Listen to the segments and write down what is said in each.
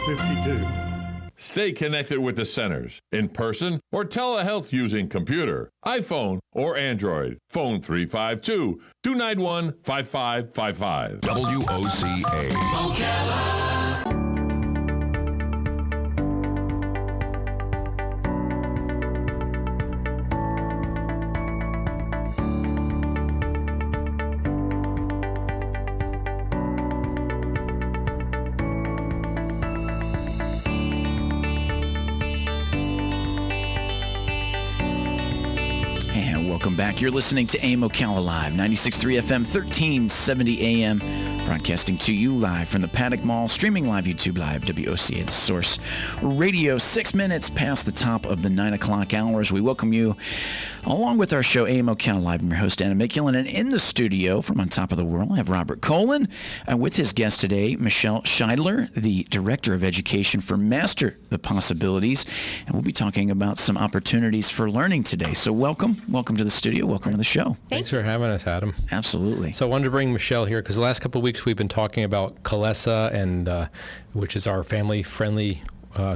52. Stay connected with the centers in person or telehealth using computer, iPhone, or Android. Phone 352-291-5555. WOCA. Ocala. Welcome back. You're listening to AM Ocala Live, 96.3 FM, 1370 AM, broadcasting to you live from the Paddock Mall, streaming live, YouTube Live, WOCA, The Source Radio. 6 minutes past the top of the 9 o'clock hours. We welcome you along with our show, AM Ocala Live. I'm your host, Anna Mickulin, and in the studio from On Top of the World, I have Robert Colin with his guest today, Michelle Scheidler, the Director of Education for Master the Possibilities, and we'll be talking about some opportunities for learning today. So welcome to the studio. Welcome to the show. Thanks for having us, Adam. Absolutely. So I wanted to bring Michelle here because the last couple of weeks we've been talking about Calessa, and which is our family-friendly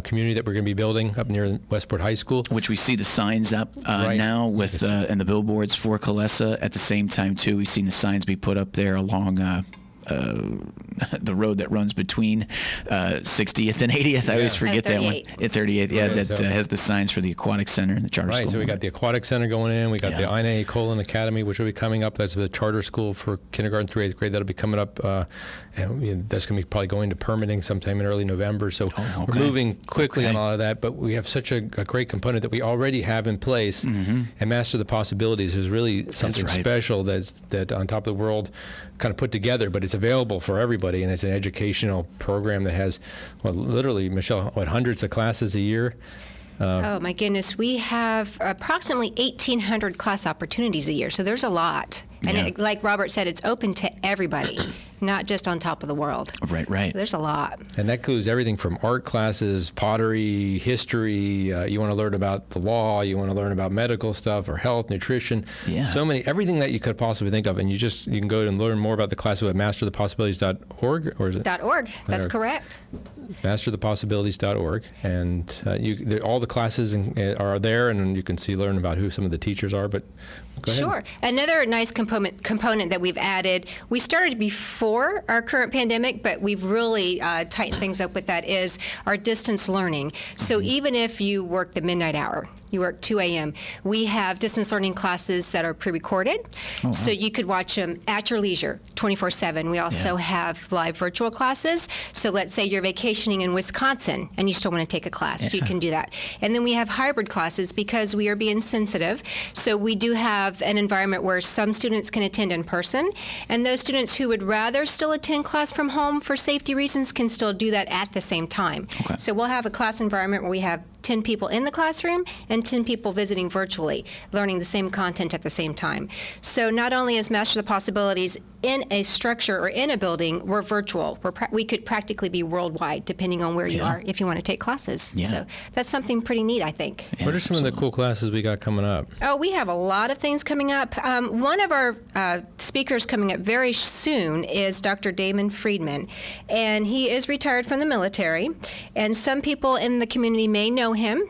community that we're going to be building up near Westport High School. Which we see the signs up now with and the billboards for Calessa. At the same time, too, we've seen the signs be put up there along the road that runs between 60th and 80th. I always forget that one. At 38th, that has the signs for the Aquatic Center and the charter school. Right, so we got the Aquatic Center going in. We got the Ina Colon Academy, which will be coming up. That's the charter school for kindergarten through 8th grade. That'll be coming up. And that's going to be probably going to permitting sometime in early November. So we're moving quickly on all of that. But we have such a great component that we already have in place. And Master the Possibilities is really something special that On Top of the World kind of put together, but it's available for everybody, and it's an educational program that has, literally, Michelle, hundreds of classes a year? Oh, my goodness. We have approximately 1,800 class opportunities a year, so there's a lot. And like Robert said, it's open to everybody, not just On Top of the World. Right. So there's a lot. And that includes everything from art classes, pottery, history. You want to learn about the law. You want to learn about medical stuff or health, nutrition. So many, everything that you could possibly think of. And you can go and learn more about the class at masterthepossibilities.org, or is it? .org. That's correct. Masterthepossibilities.org. And all the classes are there, and you can learn about who some of the teachers are. But go ahead. Sure. Another nice component that we've added, we started before our current pandemic, but we've really tightened things up with that, is our distance learning. So even if you work the midnight hour, you work 2 a.m., we have distance learning classes that are pre-recorded, so you could watch them at your leisure 24/7. We also have live virtual classes. So let's say you're vacationing in Wisconsin and you still want to take a class, you can do that. And then we have hybrid classes because we are being sensitive. So we do have an environment where some students can attend in person, and those students who would rather still attend class from home for safety reasons can still do that at the same time. So we'll have a class environment where we have 10 people in the classroom and 10 people visiting virtually, learning the same content at the same time. So not only is Master the Possibilities in a structure or in a building, we're virtual. We could practically be worldwide, depending on where you are, if you want to take classes. So that's something pretty neat, I think. What are some of the cool classes we got coming up? Oh, we have a lot of things coming up. One of our speakers coming up very soon is Dr. Damon Friedman, and he is retired from the military, and some people in the community may know him.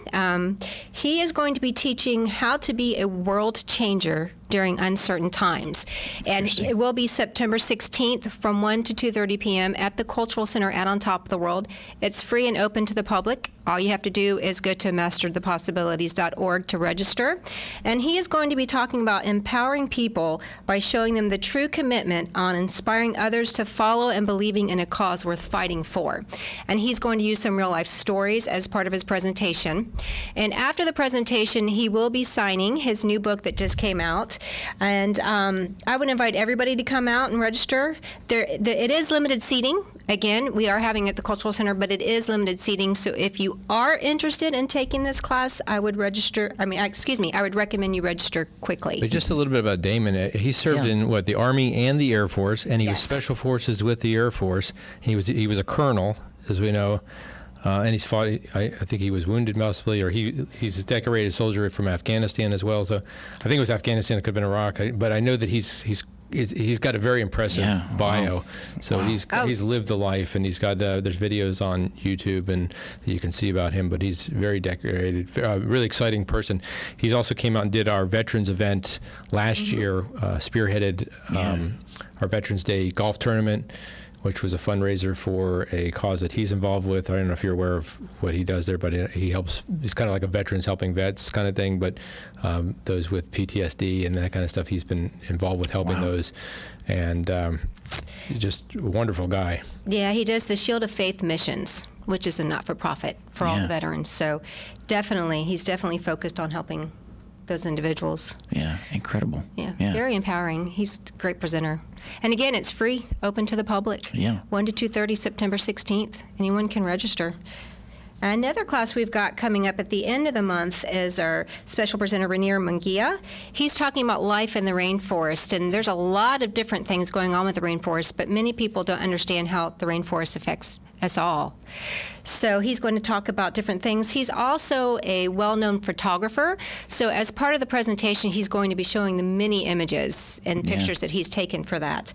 He is going to be teaching how to be a world changer during uncertain times. And it will be September 16th from 1 to 2:30 p.m. at the Cultural Center at On Top of the World. It's free and open to the public. All you have to do is go to masterthepossibilities.org to register. And he is going to be talking about empowering people by showing them the true commitment on inspiring others to follow and believing in a cause worth fighting for. And he's going to use some real life stories as part of his presentation. And after the presentation, he will be signing his new book that just came out. And I would invite everybody to come out and register. It is limited seating. Again, we are having it at the Cultural Center, but it is limited seating. So if you are interested in taking this class, I would recommend you register quickly. But just a little bit about Damon. He served in the Army and the Air Force, and he was Special Forces with the Air Force. He was a colonel, as we know. And he's fought. I think he was wounded possibly, or he's a decorated soldier from Afghanistan as well. So I think it was Afghanistan. It could have been Iraq. But I know that he's he's got a very impressive bio. Wow. So he's lived the life, and he's got there's videos on YouTube and you can see about him. But he's very decorated, really exciting person. He's also came out and did our Veterans event last year, spearheaded our Veterans Day golf tournament, which was a fundraiser for a cause that he's involved with. I don't know if you're aware of what he does there, but he helps, he's kind of like a Veterans Helping Vets kind of thing, but those with PTSD and that kind of stuff, he's been involved with helping those. And just a wonderful guy. Yeah, he does the Shield of Faith missions, which is a not-for-profit for all the veterans. So he's definitely focused on helping those individuals. Yeah, incredible. Yeah, very empowering. He's a great presenter. And again, it's free, open to the public. 1 to 2:30, September 16th. Anyone can register. Another class we've got coming up at the end of the month is our special presenter, Rainier Munguia. He's talking about life in the rainforest, and there's a lot of different things going on with the rainforest, but many people don't understand how the rainforest affects us all. So he's going to talk about different things. He's also a well-known photographer. So as part of the presentation, he's going to be showing the many images and pictures that he's taken for that.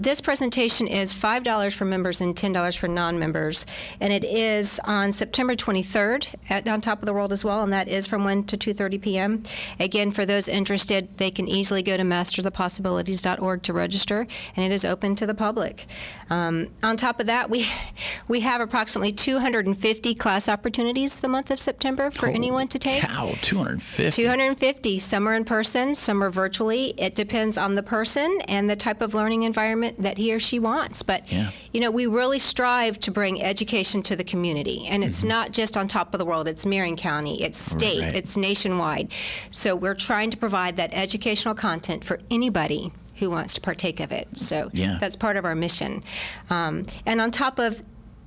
This presentation is $5 for members and $10 for non-members. And it is on September 23rd at On Top of the World as well, and that is from 1 to 2:30 p.m. Again, for those interested, they can easily go to masterthepossibilities.org to register, and it is open to the public. On top of that, we have approximately 250 class opportunities the month of September for anyone to take. Wow, 250. 250. Some are in person, some are virtually. It depends on the person and the type of learning environment that he or she wants. But, we really strive to bring education to the community. And it's not just On Top of the World. It's Marion County. It's state. It's nationwide. So we're trying to provide that educational content for anybody who wants to partake of it. So that's part of our mission. And on top of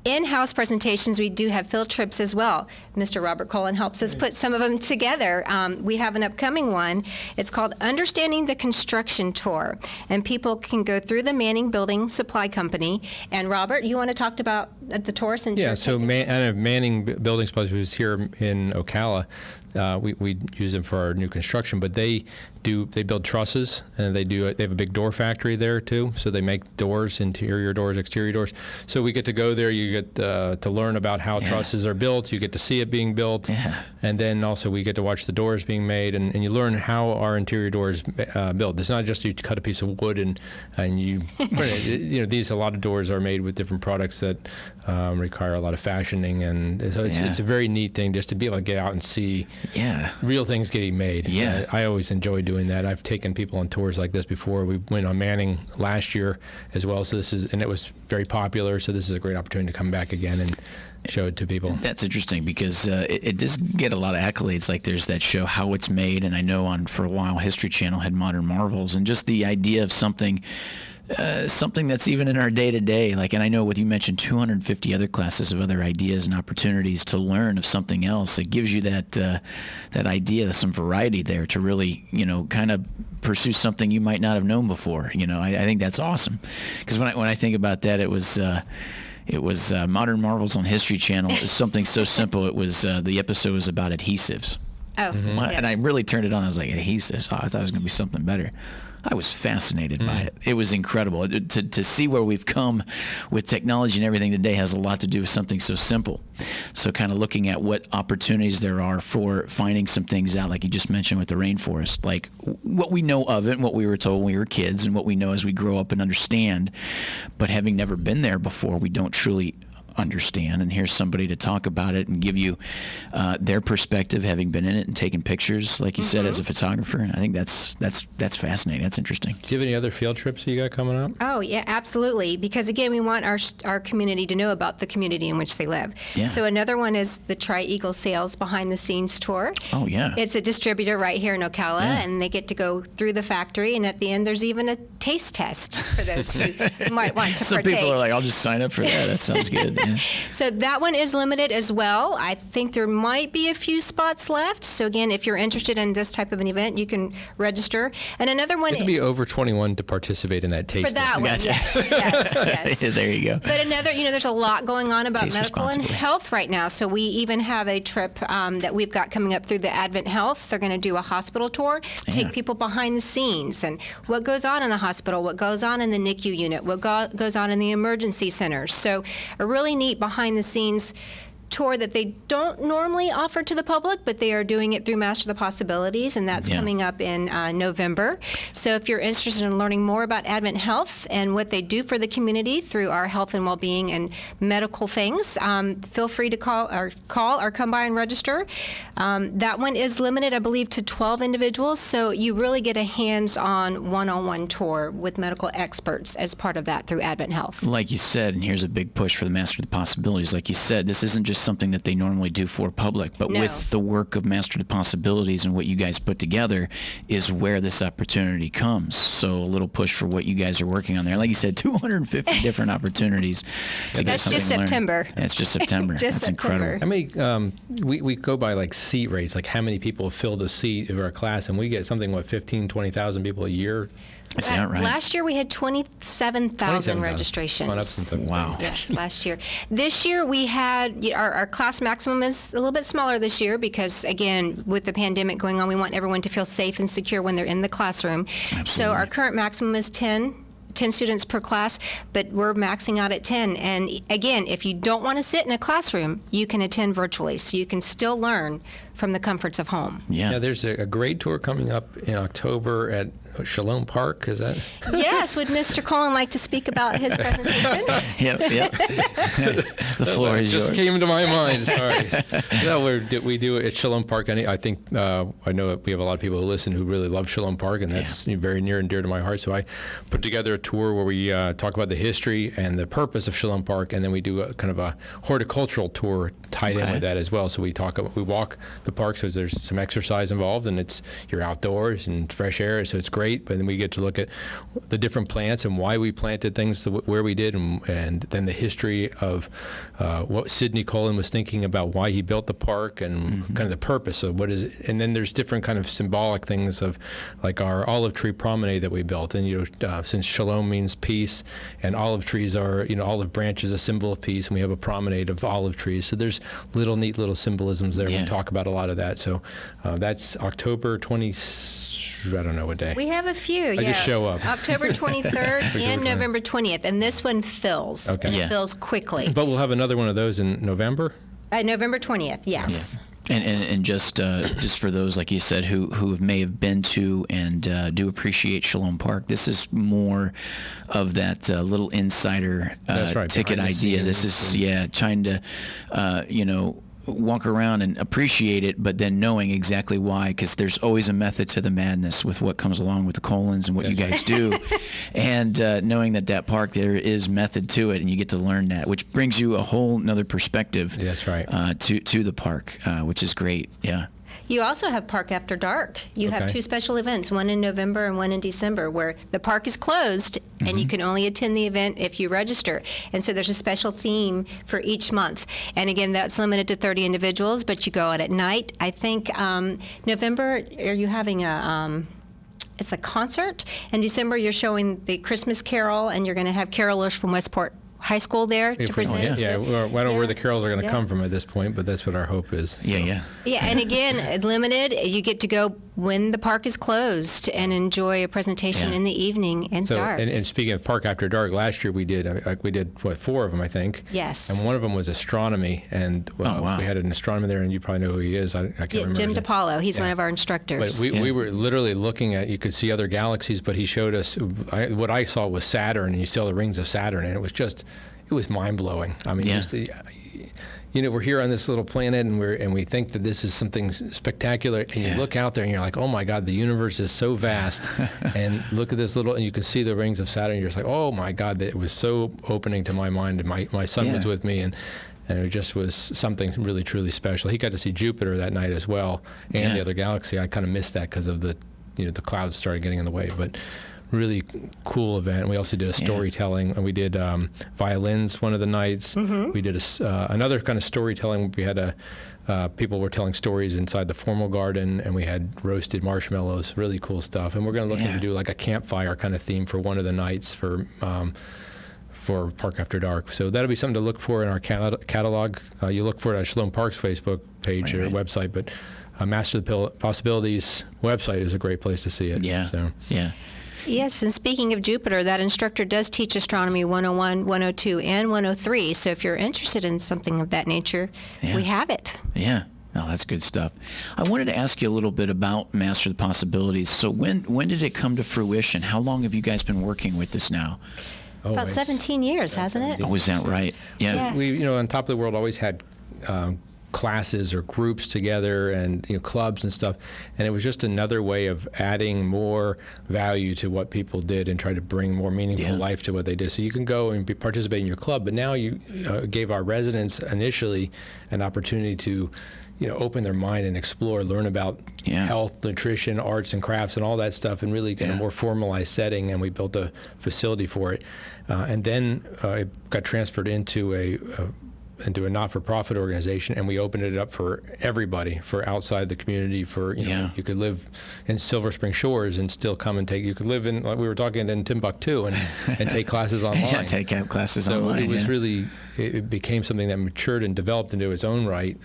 in-house presentations, we do have field trips as well. Mr. Robert Cullen helps us put some of them together. We have an upcoming one. It's called Understanding the Construction Tour, and people can go through the Manning Building Supply Company. And Robert, you want to talk about the tour? So Manning Building Supplies was here in Ocala. We use them for our new construction, but they build trusses, and they have a big door factory there too. So they make doors, interior doors, exterior doors. So we get to go there. You get to learn about how trusses are built. You get to see it being built, and then also we get to watch the doors being made, and you learn how our interior doors built. It's not just you cut a piece of wood and you print it. A lot of doors are made with different products that require a lot of fashioning, and so it's a very neat thing just to be able to get out and see real things getting made. So I always enjoy doing that. I've taken people on tours like this before. We went on Manning last year as well, so it was very popular, so this is a great opportunity to come back again and show it to people. That's interesting because it does get a lot of accolades. Like there's that show How It's Made, and I know for a while History Channel had Modern Marvels, and just the idea of something that's even in our day-to-day, and I know what you mentioned, 250 other classes of other ideas and opportunities to learn of something else. It gives you that idea, some variety there to really, kind of pursue something you might not have known before. I think that's awesome, because when I think about that, it was Modern Marvels on History Channel. It was something so simple. It was the episode was about adhesives. Oh, yes. And I really turned it on. I was like, adhesives? Oh, I thought it was going to be something better. I was fascinated by it. It was incredible. To see where we've come with technology and everything today has a lot to do with something so simple. So kind of looking at what opportunities there are for finding some things out, like you just mentioned with the rainforest, like what we know of it and what we were told when we were kids and what we know as we grow up and understand. But having never been there before, we don't truly understand, and here's somebody to talk about it and give you their perspective, having been in it and taken pictures, like you said, as a photographer. And I think that's fascinating. That's interesting. Do you have any other field trips you got coming up? Oh yeah, absolutely. Because again, we want our community to know about the community in which they live. Yeah. So another one is the Tri-Eagle Sales Behind the Scenes Tour. Oh yeah. It's a distributor right here in Ocala, and they get to go through the factory, and at the end there's even a taste test for those who might want to Some partake. people are like, I'll just sign up for that. That sounds good. So that one is limited as well. I think there might be a few spots left. So again, if you're interested in this type of an event, you can register. And another one... You can be over 21 to participate in that tasting. For that one, yes. There you go. But another, there's a lot going on about Taste medical and responsibly. health right now. So we even have a trip that we've got coming up through the Advent Health. They're going to do a hospital tour, take people behind the scenes and what goes on in the hospital, what goes on in the NICU unit, what goes on in the emergency centers. So a really neat behind the scenes tour that they don't normally offer to the public, but they are doing it through Master the Possibilities, and that's coming up in November. So if you're interested in learning more about Advent Health and what they do for the community through our health and well-being and medical things, feel free to call or come by and register. That one is limited, I believe, to 12 individuals, so you really get a hands-on, one-on-one tour with medical experts as part of that through Advent Health. Like you said, and here's a big push for the Master the Possibilities, like you said, this isn't just something that they normally do for public, but with the work of Master the Possibilities and what you guys put together is where this opportunity comes. So a little push for what you guys are working on there. Like you said, 250 different opportunities to get That's something just to learn. September. Yeah, it's just September. Just That's September. incredible. How many, we go by like seat rates, like how many people filled a seat of our class, and we get something, 15, 20,000 people a year? Is that right? Last year we had 27,000 registrations. Gone up since Wow. Yeah, last year. This year we had, our class maximum is a little bit smaller this year because, again, with the pandemic going on, we want everyone to feel safe and secure when they're in the classroom. So our current maximum is 10 students per class, but we're maxing out at 10. And again, if you don't want to sit in a classroom, you can attend virtually, so you can still learn from the comforts of home. Yeah. Yeah, there's a grade tour coming up in October at Shalom Park. Is that? Yes, would Mr. Colin like to speak about his presentation? Yep. The floor is just yours. came to my mind. Sorry. No, we do it at Shalom Park. I think I know we have a lot of people who listen who really love Shalom Park, and that's very near and dear to my heart. So I put together a tour where we talk about the history and the purpose of Shalom Park, and then we do a kind of a horticultural tour tied in with that as well. So we walk the park, so there's some exercise involved, and you're outdoors and fresh air, so it's great. But then we get to look at the different plants and why we planted things where we did, and then the history of what Sidney Colin was thinking about why he built the park and kind of the purpose of what is it. And then there's different kind of symbolic things of like our olive tree promenade that we built. And since Shalom means peace, and olive trees are olive branch is a symbol of peace, and we have a promenade of olive trees. So there's neat little symbolisms there. We talk about a lot of that. So that's October 20th. I don't know what day. We have a few, just show up. October 23rd and November 20th, and this one fills. Okay. And it fills quickly. But we'll have another one of those in November? November 20th, yes. And just for those, like you said, who may have been to and do appreciate Shalom Park, this is more of that little insider That's right, ticket behind the idea. This is trying to walk around and appreciate it, but then knowing exactly why, because there's always a method to the madness with what comes along with the Colons and what you guys do, and knowing that park, there is method to it, and you get to learn that, which brings you a whole nother perspective. That's right. To the park, which is great. Yeah. You also have Park After Dark. You have two special events, one in November and one in December, where the park is closed and you can only attend the event if you register. And so there's a special theme for each month. And again, that's limited to 30 individuals, but you go out at night. I think November, are you having it's a concert? In December, you're showing the Christmas Carol, and you're going to have carolers from Westport High School there to present. I don't know where the carols are going to come from at this point, but that's what our hope is. So. Yeah. Yeah, and again, limited. You get to go when the park is closed and enjoy a presentation in the evening and dark. And speaking of Park After Dark, last year we did 4 of them, I think. Yes. And one of them was astronomy, and we had an astronomer there, and you probably know who he is. I can't remember. Jim DiPaolo. He's one of our instructors. But we were literally looking at, you could see other galaxies, but he showed us, what I saw was Saturn, and you saw the rings of Saturn, and it was mind-blowing. I mean, just we're here on this little planet, and we think that this is something spectacular, and you look out there and you're like, oh my God, the universe is so vast, and look at this little, and you can see the rings of Saturn, and you're just like, oh my God, it was so opening to my mind, and my son was with me, and it just was something really, truly special. He got to see Jupiter that night as well, and the other galaxy. I kind of missed that because of the clouds started getting in the way, but really cool event. We also did a storytelling, and we did violins one of the nights. We did another kind of storytelling. We had people were telling stories inside the formal garden, and we had roasted marshmallows, really cool stuff. And we're going to look to do like a campfire kind of theme for one of the nights for Park After Dark. So that'll be something to look for in our catalog. You look for it at Shalom Park's Facebook page or website, but Master the Possibilities website is a great place to see it. Yes, and speaking of Jupiter, that instructor does teach Astronomy 101, 102, and 103. So if you're interested in something of that nature, we have it. Yeah. Oh, that's good stuff. I wanted to ask you a little bit about Master the Possibilities. So when did it come to fruition? How long have you guys been working with this now? About 17 years, hasn't it? Oh, is that right? Yeah. Yes. We, on Top of the World, always had classes or groups together and clubs and stuff, and it was just another way of adding more value to what people did and try to bring more meaningful life to what they did. So you can go and participate in your club, but now you gave our residents initially an opportunity to open their mind and explore, learn about health, nutrition, arts and crafts and all that stuff, and really in a more formalized setting. And we built a facility for it, and then it got transferred into a not-for-profit organization, and we opened it up for everybody, for outside the community. For you could live in Silver Spring Shores and still come and take. You could live in, like we were talking, in Timbuktu and take classes online. Take out classes so online. So it was really, it became something that matured and developed into its own right,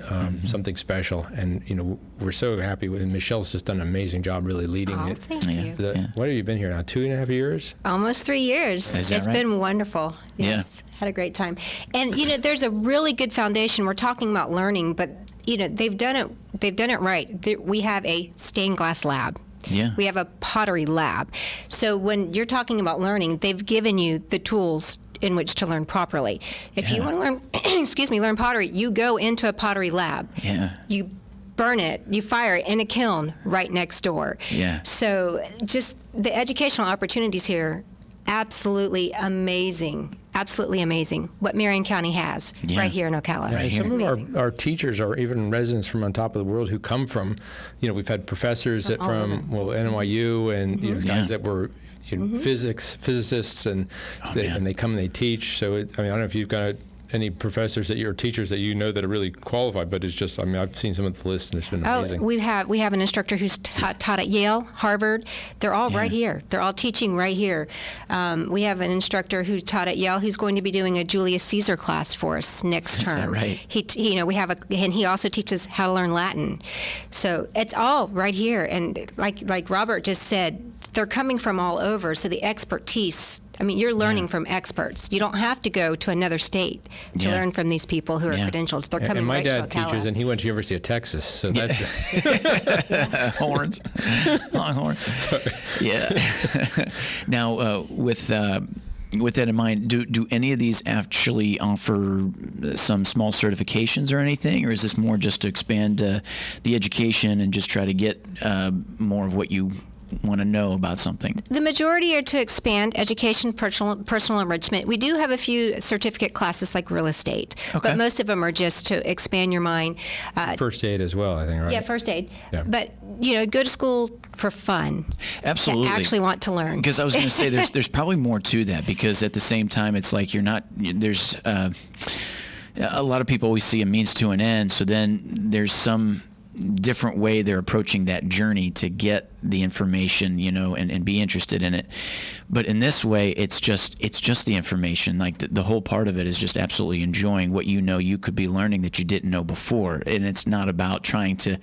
something special. And we're so happy with. And Michelle's just done an amazing job, really leading it. Thank you. What have you been here now? 2.5 years? Almost 3 years. Is that It's right? been wonderful. Yes. Had a great time. And there's a really good foundation. We're talking about learning, but they've done it right. We have a stained glass lab. Yeah. We have a pottery lab. So when you're talking about learning, they've given you the tools in which to learn properly. If you want to learn learn pottery, you go into a pottery lab. Yeah. You burn it, you fire it in a kiln right next door. Yeah. So just the educational opportunities here, absolutely amazing. Absolutely amazing what Marion County has right here in Ocala. Yeah, some Amazing. of our teachers are even residents from on top of the world who come from, we've had professors from NYU and guys that were physicists and they come and they teach. So I don't know if you've got any professors that you're teachers that that are really qualified, but it's just, I've seen some of the lists and it's been amazing. We have an instructor who's taught at Yale, Harvard. They're all right here. They're all teaching right here. We have an instructor who taught at Yale who's going to be doing a Julius Caesar class for us next term. Is that right? And he also teaches how to learn Latin. So it's all right here. And like Robert just said, they're coming from all over. So the expertise, you're learning from experts. You don't have to go to another state to learn from these people who are credentialed. They're coming right to Ocala. And my dad teaches, and he went to University of Texas, so that's horns, longhorns. Yeah. Now, with that in mind, do any of these actually offer some small certifications or anything, or is this more just to expand the education and just try to get more of what you want to know about something? The majority are to expand education, personal enrichment. We do have a few certificate classes like real estate, but most of them are just to expand your mind. First aid as well, I think, right? Yeah, first aid. Yeah. But go to school for fun. Absolutely. To actually want to learn. Because I was going to say there's probably more to that, because at the same time it's like there's a lot of people always see a means to an end, so then there's some different way they're approaching that journey to get the information, and be interested in it. But in this way, it's just the information. Like the whole part of it is just absolutely enjoying what you could be learning that you didn't know before. And it's not about trying to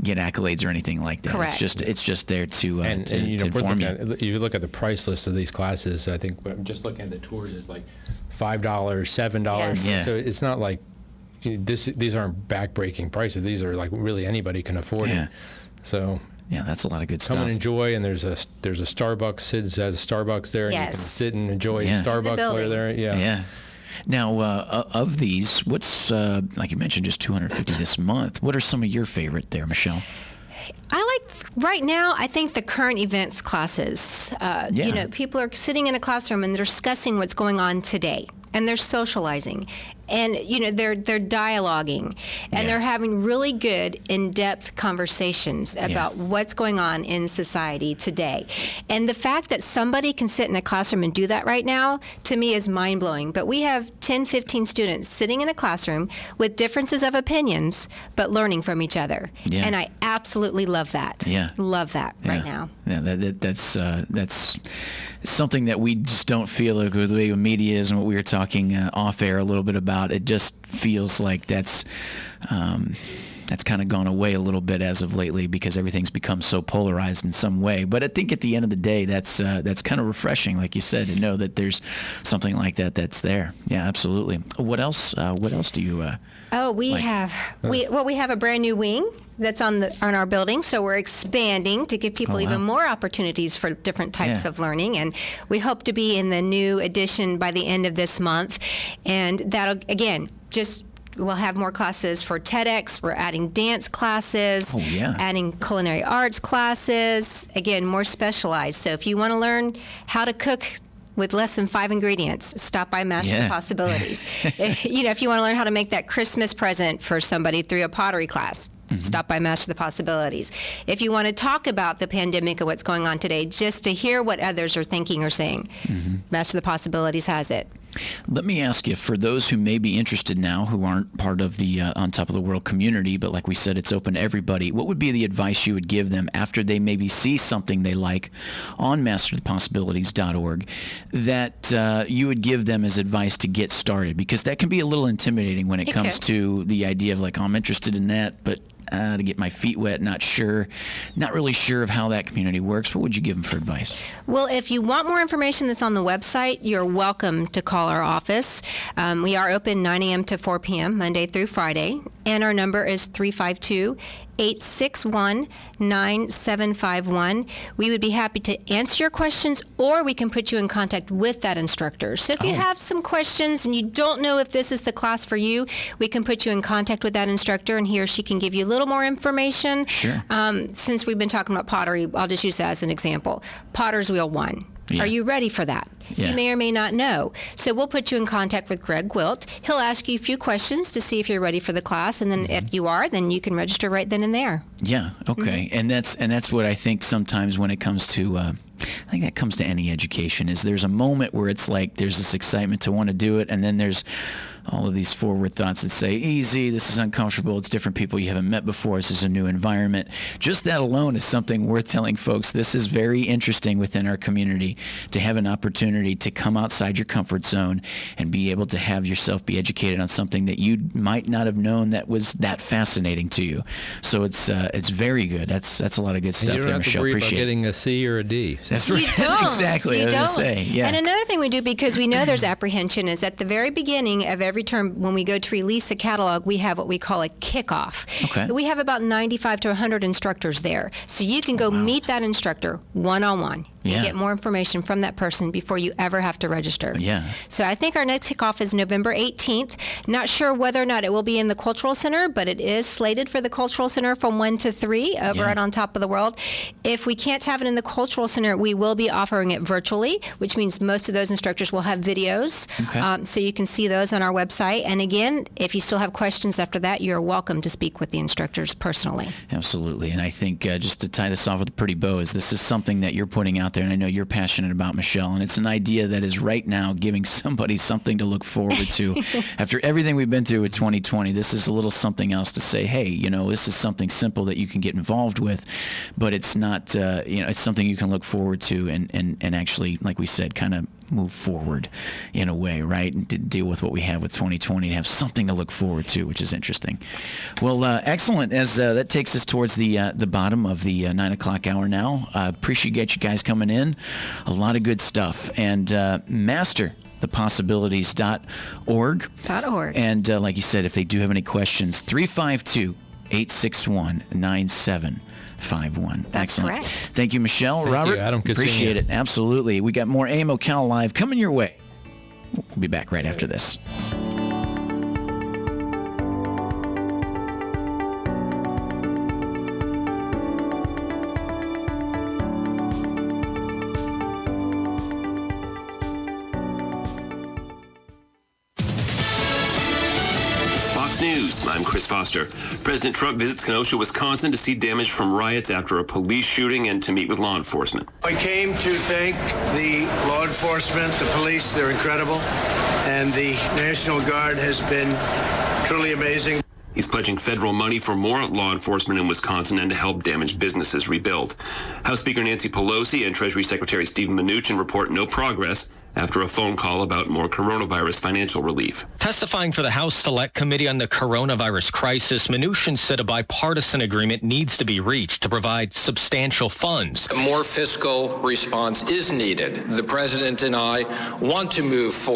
get accolades or anything like that. Correct. It's just there to inform you. You look at the price list of these classes, I think just looking at the tours is like $5, $7. Yes. Yeah. So it's not like these aren't back-breaking prices. These are like really anybody can afford it. So yeah, that's a lot of good stuff. Come and enjoy, and there's a Starbucks. Sid's has a Starbucks there, and you can sit and enjoy Starbucks while you're there. Yeah. Now, of these, what's like you mentioned, just 250 this month. What are some of your favorite there, Michelle? Right now, I think the current events classes. People are sitting in a classroom and they're discussing what's going on today. And they're socializing. And they're dialoguing, and they're having really good in-depth conversations about what's going on in society today. And the fact that somebody can sit in a classroom and do that right now, to me, is mind-blowing. But we have 10, 15 students sitting in a classroom with differences of opinions, but learning from each other. Yeah. And I absolutely love that. Love that right now. Yeah, that's something that we just don't feel like with the way the media is, and what we were talking off air a little bit about. It just feels like that's kind of gone away a little bit as of lately, because everything's become so polarized in some way. But I think at the end of the day, that's kind of refreshing, like you said, to know that there's something like that that's there. Yeah, absolutely. What else? What else do you? We have a brand new wing that's on our building, so we're expanding to give people even more opportunities for different types of learning, and we hope to be in the new edition by the end of this month. And that'll, again, we'll have more classes for TEDx. We're adding dance classes, adding culinary arts classes, again, more specialized. So if you want to learn how to cook with less than 5 ingredients, stop by Master the Possibilities. If you want to learn how to make that Christmas present for somebody through a pottery class, stop by Master the Possibilities. If you want to talk about the pandemic and what's going on today, just to hear what others are thinking or saying, Master the Possibilities has it. Let me ask you, for those who may be interested now, who aren't part of the On Top of the World community, but like we said, it's open to everybody, what would be the advice you would give them after they maybe see something they like on masterthepossibilities.org that you would give them as advice to get started? Because that can be a little intimidating when it comes to the idea of like, oh, I'm interested in that, but to get my feet wet, not really sure of how that community works. What would you give them for advice? Well, if you want more information that's on the website, you're welcome to call our office. We are open 9 a.m. to 4 p.m. Monday through Friday, and our number is 352-861-9751. We would be happy to answer your questions, or we can put you in contact with that instructor. So if you have some questions and you don't know if this is the class for you, we can put you in contact with that instructor, and he or she can give you a little more information. Sure. Since we've been talking about pottery, I'll just use that as an example. Potter's Wheel 1. Are you ready for that? You may or may not know. So we'll put you in contact with Greg Gwilt. He'll ask you a few questions to see if you're ready for the class, and then if you are, then you can register right then and there. Yeah, okay. And that's what I think sometimes when it comes to I think that comes to any education, is there's a moment where it's like there's this excitement to want to do it, and then there's all of these forward thoughts that say, easy, this is uncomfortable, it's different people you haven't met before, this is a new environment. Just that alone is something worth telling folks. This is very interesting within our community, to have an opportunity to come outside your comfort zone and be able to have yourself be educated on something that you might not have known that was that fascinating to you. So it's very good. That's a lot of good stuff and you don't there, have Michelle. To worry Appreciate about getting a C or a D. That's right. You don't. Exactly. You I was don't. gonna say, yeah. And another thing we do, because we know there's apprehension, is at the very beginning of every term, when we go to release a catalog, we have what we call a kickoff. Okay. We have about 95 to 100 instructors there. So you can go meet that instructor one-on-one and get more information from that person before you ever have to register. Yeah. So I think our next kickoff is November 18th. Not sure whether or not it will be in the Cultural Center, but it is slated for the Cultural Center from 1 to 3 over at On Top of the World. If we can't have it in the Cultural Center, we will be offering it virtually, which means most of those instructors will have videos. Okay. So you can see those on our website. And again, if you still have questions after that, you're welcome to speak with the instructors personally. Absolutely. And I think just to tie this off with a pretty bow, is this is something that you're putting out there, and I know you're passionate about, Michelle, and it's an idea that is right now giving somebody something to look forward to. After everything we've been through with 2020, this is a little something else to say, hey, this is something simple that you can get involved with, but it's not, it's something you can look forward to and actually, like we said, kind of move forward in a way, right? And to deal with what we have with 2020 and have something to look forward to, which is interesting. Well, excellent. As that takes us towards the bottom of the 9 o'clock hour now. Appreciate you guys coming in. A lot of good stuff. And masterthepossibilities.org. And like you said, if they do have any questions, 352-861-9751. That's Excellent. correct. Thank you, Michelle. Thank Robert, you, Adam. Good appreciate seeing it. Absolutely. We got more AM Ocala Live coming your way. We'll be back right after this. News. I'm Chris Foster. President Trump visits Kenosha, Wisconsin to see damage from riots after a police shooting and to meet with law enforcement. I came to thank the law enforcement, the police, they're incredible, and the National Guard has been truly amazing. He's pledging federal money for more law enforcement in Wisconsin and to help damaged businesses rebuild. House Speaker Nancy Pelosi and Treasury Secretary Steven Mnuchin report no progress after a phone call about more coronavirus financial relief. Testifying for the House Select Committee on the coronavirus crisis, Mnuchin said a bipartisan agreement needs to be reached to provide substantial funds. More fiscal response is needed. The president and I want to move forward